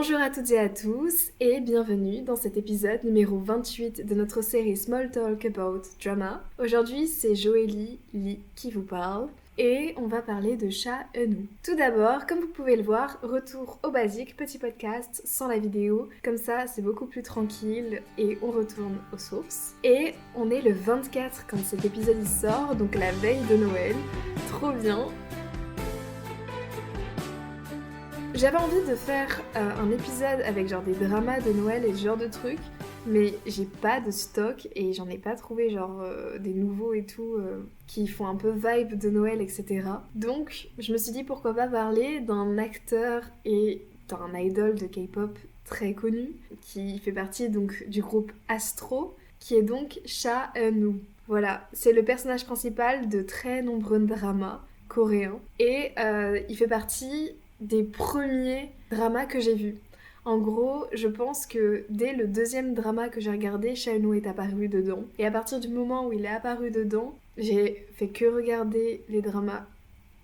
Bonjour à toutes et à tous et bienvenue dans cet épisode numéro 28 de notre série Small Talk About Drama. Aujourd'hui c'est Joélie Lee qui vous parle et on va parler de Cha Eun-woo. Tout d'abord, comme vous pouvez le voir, retour au basique, petit podcast sans la vidéo, comme ça c'est beaucoup plus tranquille et on retourne aux sources. Et on est le 24 quand cet épisode il sort, donc la veille de Noël, trop bien. J'avais envie de faire un épisode avec genre des dramas de Noël et ce genre de trucs, mais j'ai pas de stock et j'en ai pas trouvé genre des nouveaux et tout qui font un peu vibe de Noël, etc. Donc je me suis dit pourquoi pas parler d'un acteur et d'un idol de K-pop très connu qui fait partie donc du groupe Astro, qui est donc Cha Eun-woo. Voilà, c'est le personnage principal de très nombreux dramas coréens et il fait partie des premiers dramas que j'ai vus. En gros, je pense que dès le deuxième drama que j'ai regardé, Cha Eun-woo est apparu dedans. Et à partir du moment où il est apparu dedans, j'ai fait que regarder les dramas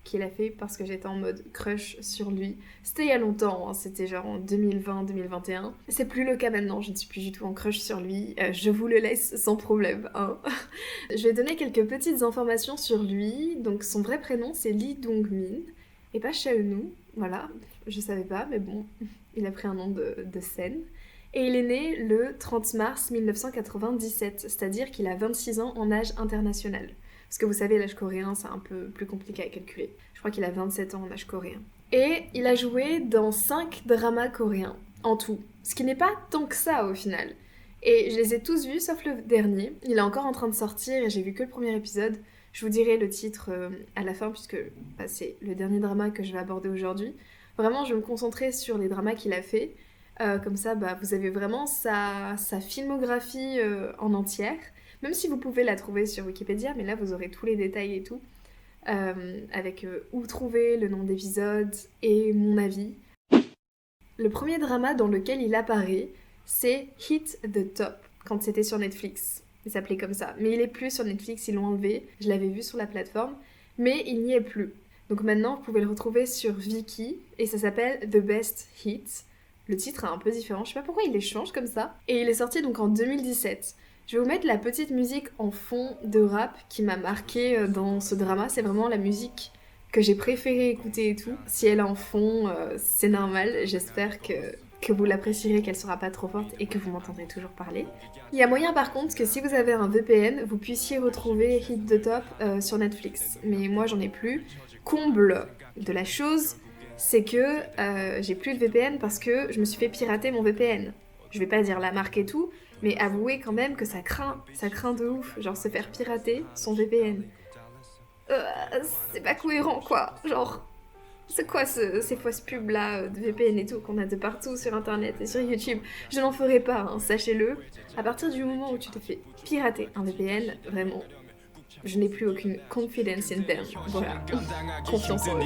qu'il a fait parce que j'étais en mode crush sur lui. C'était il y a longtemps, hein, c'était genre en 2020-2021. C'est plus le cas maintenant, je ne suis plus du tout en crush sur lui. Je vous le laisse sans problème. Hein. Je vais donner quelques petites informations sur lui. Donc son vrai prénom c'est Lee Dong-min et pas Cha Eun-woo. Voilà, je savais pas, mais bon, il a pris un nom de scène. Et il est né le 30 mars 1997, c'est-à-dire qu'il a 26 ans en âge international. Parce que vous savez, l'âge coréen, c'est un peu plus compliqué à calculer. Je crois qu'il a 27 ans en âge coréen. Et il a joué dans 5 dramas coréens, en tout. Ce qui n'est pas tant que ça, au final. Et je les ai tous vus, sauf le dernier. Il est encore en train de sortir et j'ai vu que le premier épisode. Je vous dirai le titre à la fin, puisque c'est le dernier drama que je vais aborder aujourd'hui. Vraiment, je vais me concentrer sur les dramas qu'il a fait. Comme ça, vous avez vraiment sa filmographie en entière. Même si vous pouvez la trouver sur Wikipédia, mais là, vous aurez tous les détails et tout. Avec où trouver, le nom d'épisode et mon avis. Le premier drama dans lequel il apparaît, c'est Hit the Top, quand c'était sur Netflix. Il s'appelait comme ça. Mais il est plus sur Netflix, ils l'ont enlevé. Je l'avais vu sur la plateforme, mais il n'y est plus. Donc maintenant, vous pouvez le retrouver sur Viki, et ça s'appelle The Best Hit. Le titre est un peu différent, je sais pas pourquoi il les change comme ça. Et il est sorti donc en 2017. Je vais vous mettre la petite musique en fond de rap qui m'a marqué dans ce drama. C'est vraiment la musique que j'ai préféré écouter et tout. Si elle est en fond, c'est normal. J'espère que vous l'apprécierez, qu'elle sera pas trop forte et que vous m'entendrez toujours parler. Il y a moyen par contre que si vous avez un VPN, vous puissiez retrouver Hit the Top sur Netflix. Mais moi j'en ai plus. Comble de la chose, c'est que j'ai plus de VPN parce que je me suis fait pirater mon VPN. Je vais pas dire la marque et tout, mais avouez quand même que ça craint de ouf, genre se faire pirater son VPN. C'est pas cohérent quoi, genre c'est quoi ces fausses pubs là de VPN et tout qu'on a de partout sur internet et sur YouTube. Je n'en ferai pas, hein, sachez-le. À partir du moment où tu te fais pirater un VPN, vraiment, je n'ai plus aucune confidence in them. Voilà, confiance en eux.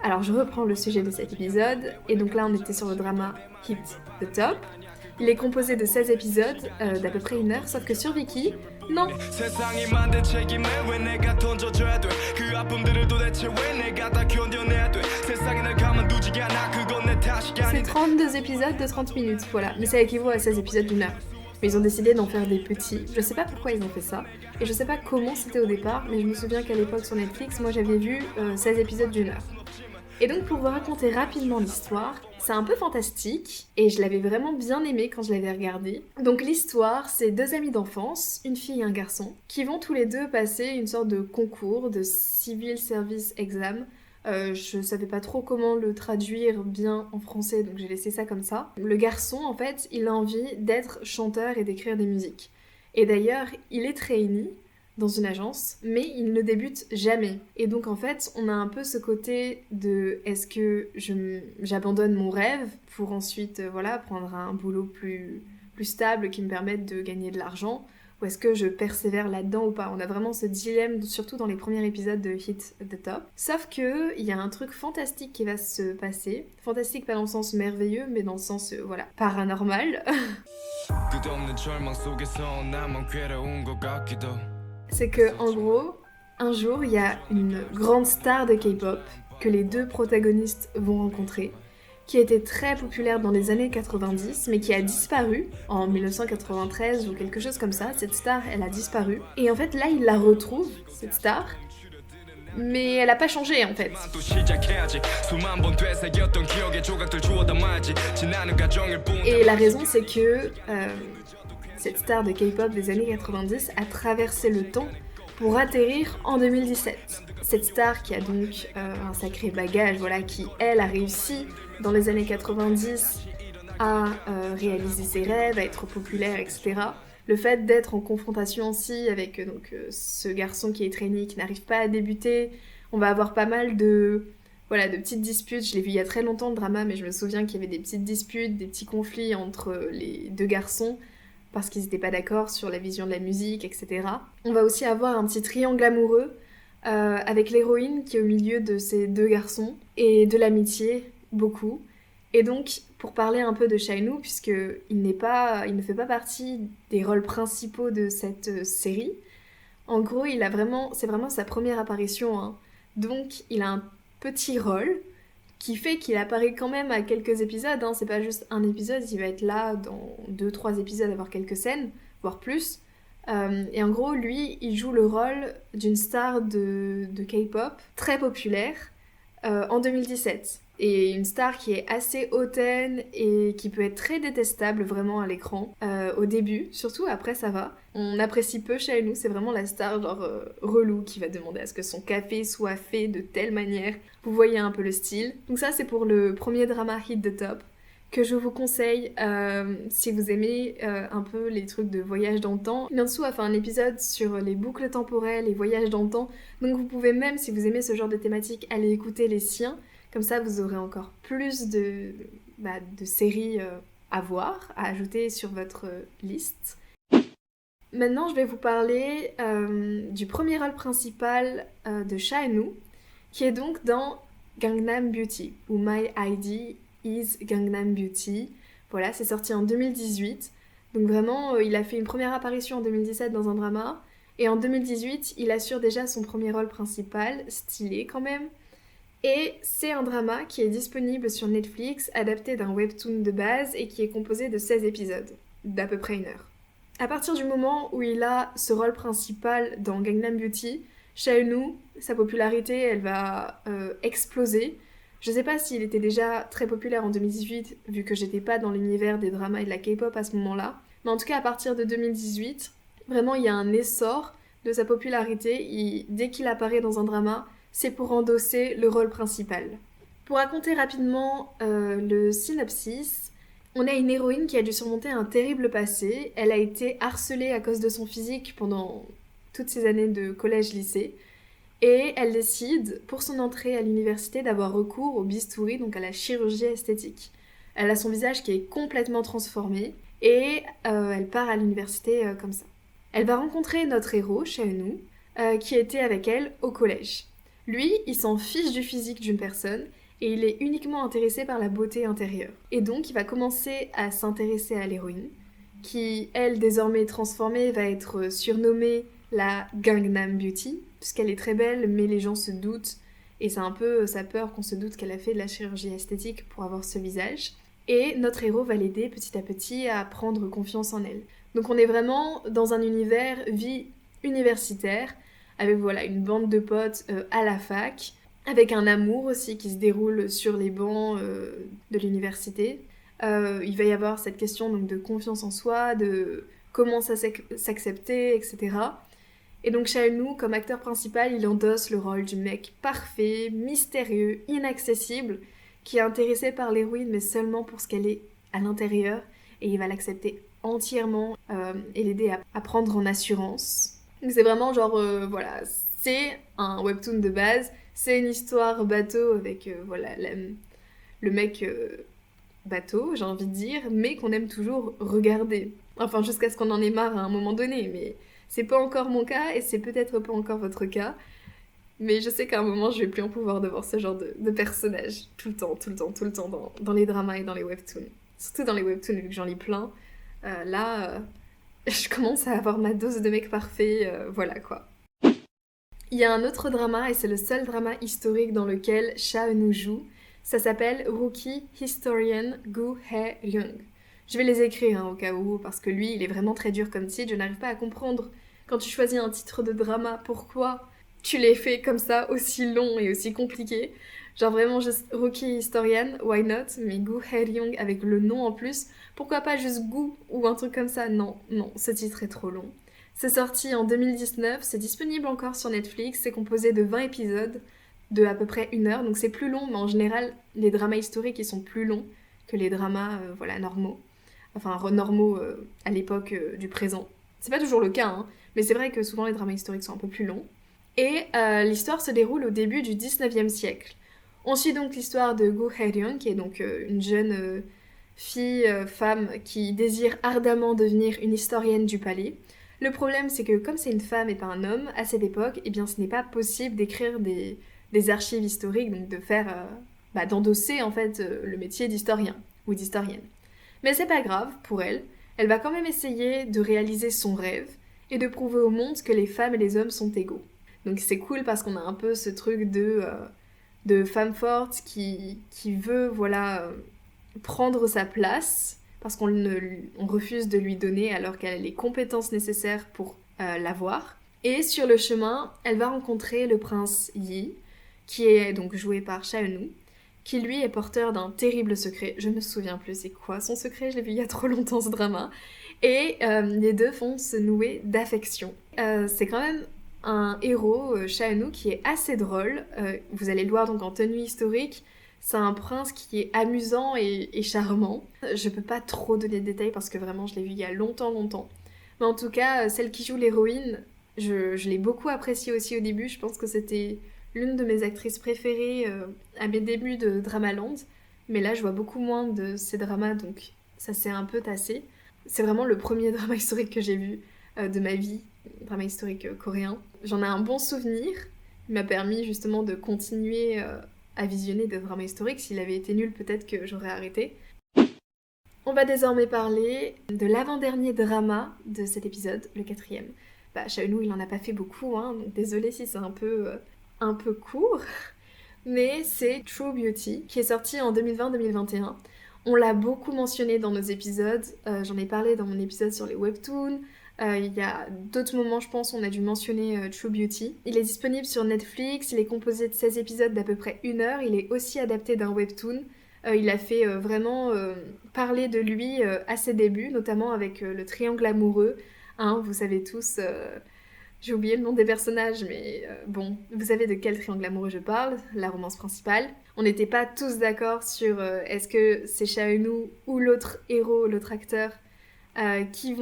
Alors je reprends le sujet de cet épisode, et donc là on était sur le drama Hit the Top. Il est composé de 16 épisodes d'à peu près 1 heure, sauf que sur Viki, non. C'est 32 épisodes de 30 minutes, voilà, mais ça équivaut à 16 épisodes d'1 heure. Mais ils ont décidé d'en faire des petits, je sais pas pourquoi ils ont fait ça, et je sais pas comment c'était au départ, mais je me souviens qu'à l'époque sur Netflix, moi j'avais vu 16 épisodes d'1 heure. Et donc pour vous raconter rapidement l'histoire, c'est un peu fantastique et je l'avais vraiment bien aimé quand je l'avais regardé. Donc l'histoire, c'est 2 amis d'enfance, une fille et un garçon, qui vont tous les deux passer une sorte de concours de Civil Service Exam. Je savais pas trop comment le traduire bien en français, donc j'ai laissé ça comme ça. Le garçon, en fait, il a envie d'être chanteur et d'écrire des musiques. Et d'ailleurs, il est trainee dans une agence, mais il ne débute jamais. Et donc en fait, on a un peu ce côté de est-ce que j'abandonne mon rêve pour ensuite prendre un boulot plus stable qui me permette de gagner de l'argent, ou est-ce que je persévère là-dedans ou pas. On a vraiment ce dilemme, surtout dans les premiers épisodes de Hit the Top. Sauf que il y a un truc fantastique qui va se passer. Fantastique pas dans le sens merveilleux, mais dans le sens, voilà, paranormal. C'est que, en gros, un jour, il y a une grande star de K-pop que les deux protagonistes vont rencontrer, qui était très populaire dans les années 90, mais qui a disparu en 1993 ou quelque chose comme ça. Cette star, elle a disparu. Et en fait, là, il la retrouve, cette star, mais elle a pas changé en fait. Et la raison, c'est que cette star de K-pop des années 90 a traversé le temps pour atterrir en 2017. Cette star qui a donc un sacré bagage, voilà, qui elle a réussi dans les années 90 à réaliser ses rêves, à être populaire, etc. Le fait d'être en confrontation aussi avec ce garçon qui est trainee, qui n'arrive pas à débuter, on va avoir pas mal de petites disputes. Je l'ai vu il y a très longtemps le drama, mais je me souviens qu'il y avait des petites disputes, des petits conflits entre les deux garçons, parce qu'ils n'étaient pas d'accord sur la vision de la musique, etc. On va aussi avoir un petit triangle amoureux avec l'héroïne qui est au milieu de ces deux garçons, et de l'amitié, beaucoup. Et donc, pour parler un peu de Shainu, puisqu'il ne fait pas partie des rôles principaux de cette série, en gros, c'est vraiment sa première apparition, hein. Donc, il a un petit rôle qui fait qu'il apparaît quand même à quelques épisodes, hein. C'est pas juste un épisode, il va être là dans 2-3 épisodes, avoir quelques scènes, voire plus. Et en gros, lui, il joue le rôle d'une star de K-pop très populaire en 2017. Et une star qui est assez hautaine et qui peut être très détestable vraiment à l'écran. Au début, surtout après ça va. On apprécie peu chez nous, c'est vraiment la star genre relou qui va demander à ce que son café soit fait de telle manière. Vous voyez un peu le style. Donc ça c'est pour le premier drama Hit the Top que je vous conseille si vous aimez un peu les trucs de voyage dans le temps. Minsu a fait un épisode sur les boucles temporelles et voyages dans le temps. Donc vous pouvez même, si vous aimez ce genre de thématique, aller écouter les siens. Comme ça, vous aurez encore plus de séries à voir, à ajouter sur votre liste. Maintenant, je vais vous parler du premier rôle principal de Shainu, qui est donc dans Gangnam Beauty, ou My ID is Gangnam Beauty. Voilà, c'est sorti en 2018. Donc vraiment, il a fait une première apparition en 2017 dans un drama, et en 2018, il assure déjà son premier rôle principal, stylé quand même. Et c'est un drama qui est disponible sur Netflix, adapté d'un webtoon de base et qui est composé de 16 épisodes, d'à peu près 1 heure. À partir du moment où il a ce rôle principal dans Gangnam Beauty, Shainu, sa popularité, elle va exploser. Je sais pas s'il était déjà très populaire en 2018, vu que j'étais pas dans l'univers des dramas et de la K-pop à ce moment-là. Mais en tout cas, à partir de 2018, vraiment, il y a un essor de sa popularité. Dès qu'il apparaît dans un drama, c'est pour endosser le rôle principal. Pour raconter rapidement le synopsis, on a une héroïne qui a dû surmonter un terrible passé. Elle a été harcelée à cause de son physique pendant toutes ses années de collège-lycée. Et elle décide, pour son entrée à l'université, d'avoir recours au bistouri, donc à la chirurgie esthétique. Elle a son visage qui est complètement transformé et elle part à l'université comme ça. Elle va rencontrer notre héros, Shainu, qui était avec elle au collège. Lui, il s'en fiche du physique d'une personne et il est uniquement intéressé par la beauté intérieure. Et donc, il va commencer à s'intéresser à l'héroïne, qui, elle, désormais transformée, va être surnommée la Gangnam Beauty, puisqu'elle est très belle, mais les gens se doutent, et c'est un peu sa peur qu'on se doute qu'elle a fait de la chirurgie esthétique pour avoir ce visage. Et notre héros va l'aider petit à petit à prendre confiance en elle. Donc on est vraiment dans un univers vie universitaire, avec voilà, une bande de potes à la fac, avec un amour aussi qui se déroule sur les bancs de l'université. Il va y avoir cette question donc, de confiance en soi, de comment s'accepter, etc. Et donc Shainu, comme acteur principal, il endosse le rôle du mec parfait, mystérieux, inaccessible, qui est intéressé par l'héroïne, mais seulement pour ce qu'elle est à l'intérieur, et il va l'accepter entièrement et l'aider à prendre en assurance. Donc c'est vraiment genre, voilà, c'est un webtoon de base, c'est une histoire bateau avec, voilà, le mec bateau, j'ai envie de dire, mais qu'on aime toujours regarder. Enfin, jusqu'à ce qu'on en ait marre à un moment donné, mais c'est pas encore mon cas et c'est peut-être pas encore votre cas. Mais je sais qu'à un moment, je vais plus en pouvoir de voir ce genre de personnage. Tout le temps, tout le temps, tout le temps dans les dramas et dans les webtoons. Surtout dans les webtoons, vu que j'en lis plein. Je commence à avoir ma dose de mec parfait, voilà quoi. Il y a un autre drama, et c'est le seul drama historique dans lequel Cha Eun-woo joue. Ça s'appelle Rookie Historian Gu Hae-ryung. Je vais les écrire au cas où, parce que lui, il est vraiment très dur comme titre. Je n'arrive pas à comprendre, quand tu choisis un titre de drama, pourquoi tu les fais comme ça, aussi long et aussi compliqué. Genre vraiment juste Rookie Historian, why not? Mais Gu Hae-ryung avec le nom en plus, pourquoi pas juste Gu ou un truc comme ça? Non, non, ce titre est trop long. C'est sorti en 2019, c'est disponible encore sur Netflix, c'est composé de 20 épisodes de à peu près 1 heure, donc c'est plus long, mais en général, les dramas historiques, ils sont plus longs que les dramas voilà, normaux. Enfin, normaux à l'époque du présent. C'est pas toujours le cas, hein, mais c'est vrai que souvent les dramas historiques sont un peu plus longs. Et l'histoire se déroule au début du 19e siècle. On suit donc l'histoire de Go Hae-ryung, qui est donc une jeune fille, femme, qui désire ardemment devenir une historienne du palais. Le problème, c'est que comme c'est une femme et pas un homme, à cette époque, eh bien, ce n'est pas possible d'écrire des archives historiques, donc de faire, d'endosser en fait le métier d'historien ou d'historienne. Mais c'est pas grave pour elle. Elle va quand même essayer de réaliser son rêve et de prouver au monde que les femmes et les hommes sont égaux. Donc c'est cool parce qu'on a un peu ce truc de femme forte qui veut voilà prendre sa place parce on refuse de lui donner alors qu'elle a les compétences nécessaires pour l'avoir. Et sur le chemin, elle va rencontrer le prince Yi, qui est donc joué par Cha Eun-woo, qui lui est porteur d'un terrible secret. Je me souviens plus c'est quoi son secret, je l'ai vu il y a trop longtemps ce drama. Et les deux vont se nouer d'affection. C'est quand même un héros, Cha Eun-woo, qui est assez drôle. Vous allez le voir donc en tenue historique. C'est un prince qui est amusant et charmant. Je peux pas trop donner de détails parce que vraiment je l'ai vu il y a longtemps. Mais en tout cas, celle qui joue l'héroïne, je l'ai beaucoup appréciée aussi au début. Je pense que c'était l'une de mes actrices préférées à mes débuts de Dramaland. Mais là, je vois beaucoup moins de ces dramas, donc ça s'est un peu tassé. C'est vraiment le premier drama historique que j'ai vu de ma vie, drama historique coréen. J'en ai un bon souvenir. Il m'a permis justement de continuer à visionner des dramas historiques. S'il avait été nul, peut-être que j'aurais arrêté. On va désormais parler de l'avant-dernier drama de cet épisode, le 4e. Cha Eun-woo, il en a pas fait beaucoup, hein, donc désolée si c'est un peu court. Mais c'est True Beauty, qui est sorti en 2020-2021. On l'a beaucoup mentionné dans nos épisodes, j'en ai parlé dans mon épisode sur les webtoons, il y a d'autres moments, je pense, on a dû mentionner True Beauty. Il est disponible sur Netflix, il est composé de 16 épisodes d'à peu près 1 heure, il est aussi adapté d'un webtoon. Il a fait vraiment parler de lui à ses débuts, notamment avec le triangle amoureux. Hein, vous savez tous, j'ai oublié le nom des personnages, mais bon, vous savez de quel triangle amoureux je parle, la romance principale. On n'était pas tous d'accord sur est-ce que c'est Cha Eun-woo ou l'autre héros, l'autre acteur, qui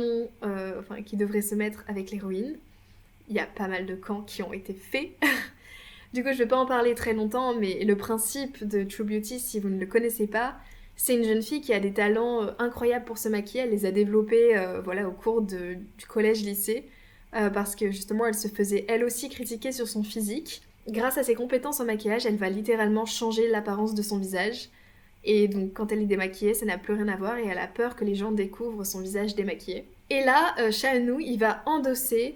devraient se mettre avec l'héroïne. Il y a pas mal de camps qui ont été faits. Du coup, je vais pas en parler très longtemps, mais le principe de True Beauty, si vous ne le connaissez pas, c'est une jeune fille qui a des talents incroyables pour se maquiller. Elle les a développés au cours du collège-lycée, parce que justement, elle se faisait elle aussi critiquer sur son physique. Grâce à ses compétences en maquillage, elle va littéralement changer l'apparence de son visage. Et donc, quand elle est démaquillée, ça n'a plus rien à voir et elle a peur que les gens découvrent son visage démaquillé. Et là, Cha Eun-woo, il va endosser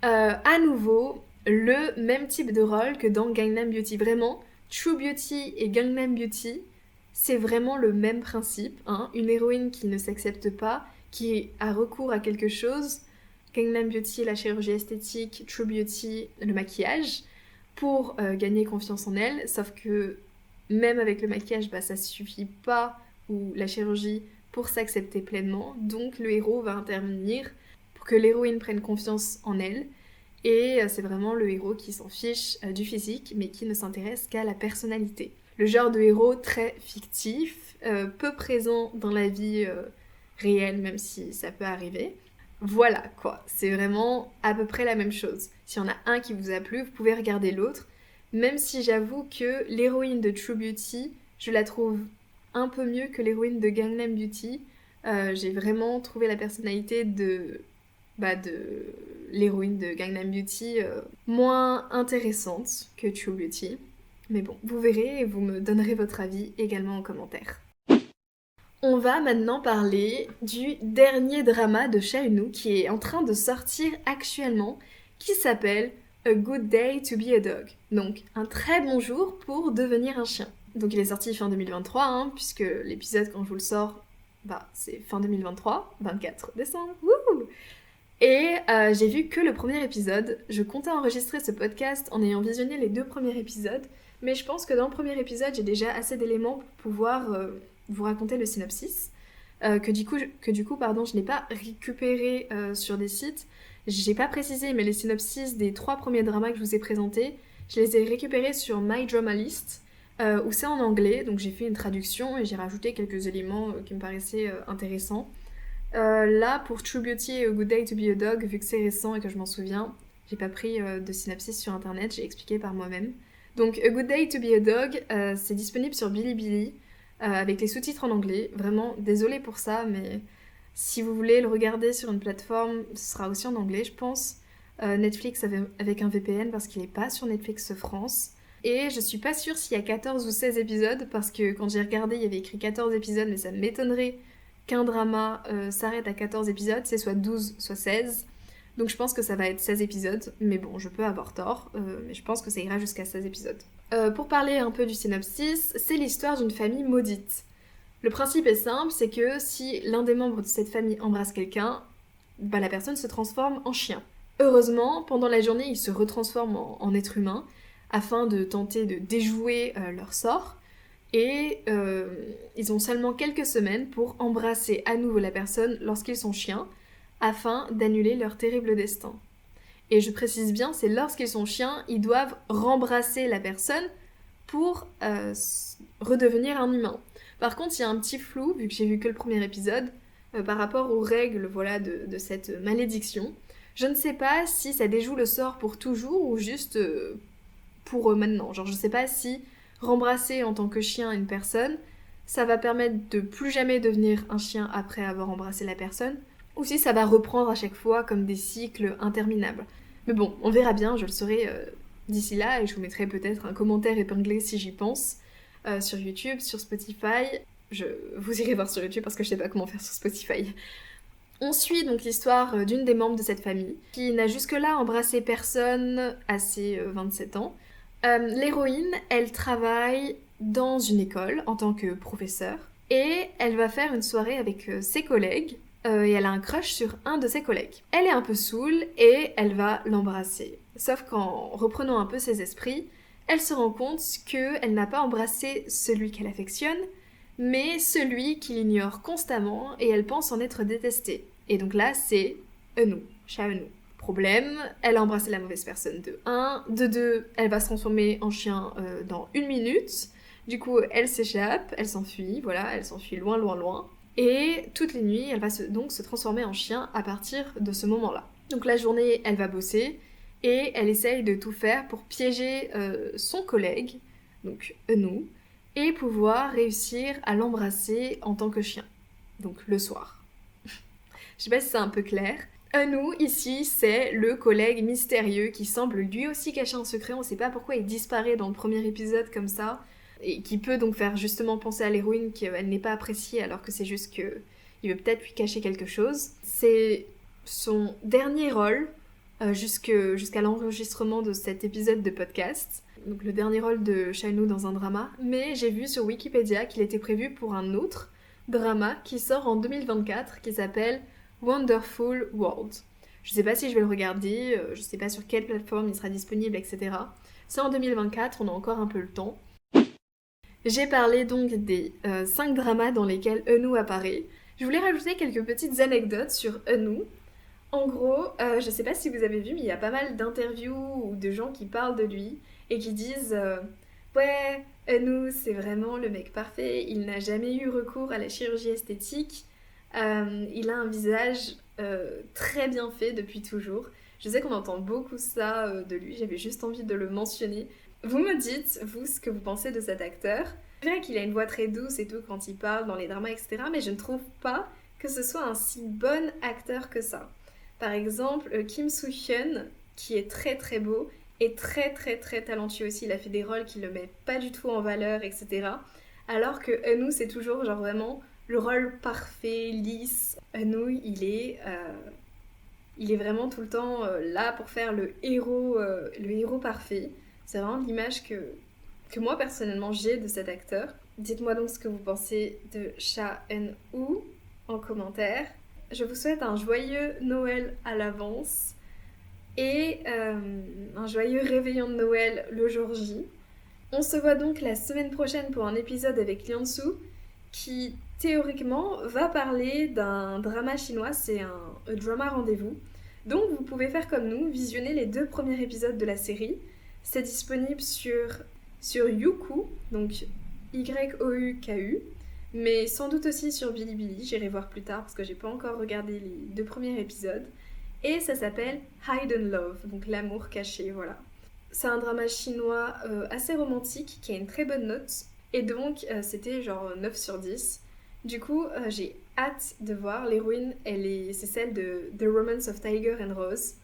à nouveau le même type de rôle que dans Gangnam Beauty. Vraiment, True Beauty et Gangnam Beauty, c'est vraiment le même principe. Hein. Une héroïne qui ne s'accepte pas, qui a recours à quelque chose. Gangnam Beauty, la chirurgie esthétique, True Beauty, le maquillage, pour gagner confiance en elle. Sauf que même avec le maquillage, ça suffit pas, ou la chirurgie, pour s'accepter pleinement. Donc le héros va intervenir pour que l'héroïne prenne confiance en elle. Et c'est vraiment le héros qui s'en fiche du physique, mais qui ne s'intéresse qu'à la personnalité. Le genre de héros très fictif, peu présent dans la vie réelle, même si ça peut arriver. Voilà quoi, c'est vraiment à peu près la même chose. S'il y en a un qui vous a plu, vous pouvez regarder l'autre. Même si j'avoue que l'héroïne de True Beauty, je la trouve un peu mieux que l'héroïne de Gangnam Beauty. J'ai vraiment trouvé la personnalité de l'héroïne de Gangnam Beauty moins intéressante que True Beauty. Mais bon, vous verrez et vous me donnerez votre avis également en commentaire. On va maintenant parler du dernier drama de Chaenou qui est en train de sortir actuellement, qui s'appelle A Good Day to be a Dog. Donc, un très bon jour pour devenir un chien. Donc il est sorti fin 2023, hein, puisque l'épisode quand je vous le sors, c'est fin 2023, 24 décembre. Wouhou. Et j'ai vu que le premier épisode. Je comptais enregistrer ce podcast en ayant visionné les 2 premiers épisodes, mais je pense que dans le premier épisode, j'ai déjà assez d'éléments pour pouvoir vous raconter le synopsis, que du coup, je n'ai pas récupéré sur des sites. J'ai pas précisé, mais les synopsis des 3 premiers dramas que je vous ai présentés, je les ai récupérés sur My Drama List, où c'est en anglais, donc j'ai fait une traduction et j'ai rajouté quelques éléments qui me paraissaient intéressants. Là, pour True Beauty et A Good Day to be a Dog, vu que c'est récent et que je m'en souviens, j'ai pas pris de synopsis sur internet, j'ai expliqué par moi-même. Donc, A Good Day to be a Dog, c'est disponible sur Bilibili, avec les sous-titres en anglais. Vraiment, désolée pour ça, mais si vous voulez le regarder sur une plateforme, ce sera aussi en anglais, je pense. Netflix avec un VPN, parce qu'il est pas sur Netflix France. Et je suis pas sûre s'il y a 14 ou 16 épisodes, parce que quand j'ai regardé, il y avait écrit 14 épisodes, mais ça m'étonnerait qu'un drama s'arrête à 14 épisodes, c'est soit 12, soit 16. Donc je pense que ça va être 16 épisodes, mais bon, je peux avoir tort, mais je pense que ça ira jusqu'à 16 épisodes. Pour parler un peu du synopsis, c'est l'histoire d'une famille maudite. Le principe est simple, c'est que si l'un des membres de cette famille embrasse quelqu'un, la personne se transforme en chien. Heureusement, pendant la journée, ils se retransforment en être humain, afin de tenter de déjouer leur sort. Et ils ont seulement quelques semaines pour embrasser à nouveau la personne lorsqu'ils sont chiens, afin d'annuler leur terrible destin. Et je précise bien, c'est lorsqu'ils sont chiens, ils doivent rembrasser la personne pour redevenir un humain. Par contre, il y a un petit flou, vu que j'ai vu que le premier épisode, par rapport aux règles de cette malédiction. Je ne sais pas si ça déjoue le sort pour toujours ou juste pour maintenant. Genre, je sais pas si rembrasser en tant que chien une personne, ça va permettre de plus jamais devenir un chien après avoir embrassé la personne, ou si ça va reprendre à chaque fois comme des cycles interminables. Mais bon, on verra bien, je le saurai d'ici là, et je vous mettrai peut-être un commentaire épinglé si j'y pense, sur YouTube, sur Spotify. Vous irez voir sur YouTube parce que je sais pas comment faire sur Spotify. On suit donc l'histoire d'une des membres de cette famille, qui n'a jusque-là embrassé personne à ses 27 ans. L'héroïne, elle travaille dans une école en tant que professeure, et elle va faire une soirée avec ses collègues, et elle a un crush sur un de ses collègues. Elle est un peu saoule, et elle va l'embrasser. Sauf qu'en reprenant un peu ses esprits, elle se rend compte qu'elle n'a pas embrassé celui qu'elle affectionne, mais celui qui l'ignore constamment, et elle pense en être détestée. Et donc là, c'est Eunwoo, Chaeunwoo. Problème, elle a embrassé la mauvaise personne de 1. De 2, elle va se transformer en chien dans 1 minute. Du coup, elle s'échappe, elle s'enfuit, voilà, elle s'enfuit loin, loin, loin. Et toutes les nuits, elle va donc se transformer en chien à partir de ce moment-là. Donc la journée, elle va bosser, et elle essaye de tout faire pour piéger son collègue, donc Eunwoo, et pouvoir réussir à l'embrasser en tant que chien. Donc le soir. Je sais pas si c'est un peu clair. Eunwoo, ici, c'est le collègue mystérieux qui semble lui aussi cacher un secret. On sait pas pourquoi il disparaît dans le premier épisode comme ça, et qui peut donc faire justement penser à l'héroïne qu'elle n'est pas appréciée, alors que c'est juste que il veut peut-être lui cacher quelque chose. C'est son dernier rôle jusqu'à l'enregistrement de cet épisode de podcast. Donc le dernier rôle de Chaeunwoo dans un drama. Mais j'ai vu sur Wikipédia qu'il était prévu pour un autre drama qui sort en 2024 qui s'appelle Wonderful World. Je sais pas si je vais le regarder, je sais pas sur quelle plateforme il sera disponible, etc. C'est en 2024, on a encore un peu le temps. J'ai parlé donc des 5 dramas dans lesquels Eunwoo apparaît. Je voulais rajouter quelques petites anecdotes sur Eunwoo. En gros, je sais pas si vous avez vu, mais il y a pas mal d'interviews ou de gens qui parlent de lui et qui disent ouais, Eunwoo c'est vraiment le mec parfait, il n'a jamais eu recours à la chirurgie esthétique. Il a un visage très bien fait depuis toujours. Je sais qu'on entend beaucoup ça de lui, j'avais juste envie de le mentionner. Vous me dites, vous, ce que vous pensez de cet acteur. C'est vrai qu'il a une voix très douce et tout quand il parle dans les dramas, etc. Mais je ne trouve pas que ce soit un si bon acteur que ça. Par exemple, Kim Soo-hyun, qui est très très beau, et très très très talentueux aussi. Il a fait des rôles qui le mettent pas du tout en valeur, etc. Alors que Eun-woo, c'est toujours genre vraiment le rôle parfait, lisse. Eun-woo, il est vraiment tout le temps là pour faire le héros parfait. C'est vraiment l'image que moi personnellement j'ai de cet acteur. Dites-moi donc ce que vous pensez de Cha Eun-woo en commentaire. Je vous souhaite un joyeux Noël à l'avance et un joyeux réveillon de Noël le jour J. On se voit donc la semaine prochaine pour un épisode avec Lian-soo qui théoriquement va parler d'un drama chinois, c'est un drama rendez-vous. Donc vous pouvez faire comme nous, visionner les 2 premiers épisodes de la série. C'est disponible sur Youku, donc YOUKU, mais sans doute aussi sur Bilibili, j'irai voir plus tard parce que j'ai pas encore regardé les 2 premiers épisodes. Et ça s'appelle Hidden Love, donc l'amour caché, voilà. C'est un drama chinois assez romantique qui a une très bonne note, et donc c'était genre 9 sur 10. Du coup, j'ai hâte de voir. L'héroïne, c'est celle de The Romance of Tiger and Rose.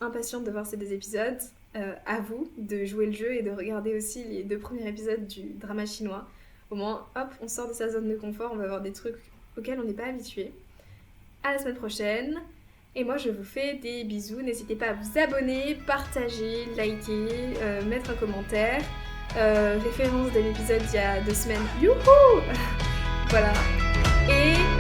Impatiente de voir ces 2 épisodes. À vous de jouer le jeu et de regarder aussi les 2 premiers épisodes du drama chinois. Au moins, hop, on sort de sa zone de confort, on va voir des trucs auxquels on n'est pas habitué. À la semaine prochaine. Et moi, je vous fais des bisous. N'hésitez pas à vous abonner, partager, liker, mettre un commentaire. Référence de l'épisode d'il y a 2 semaines. Youhou! Voilà. Et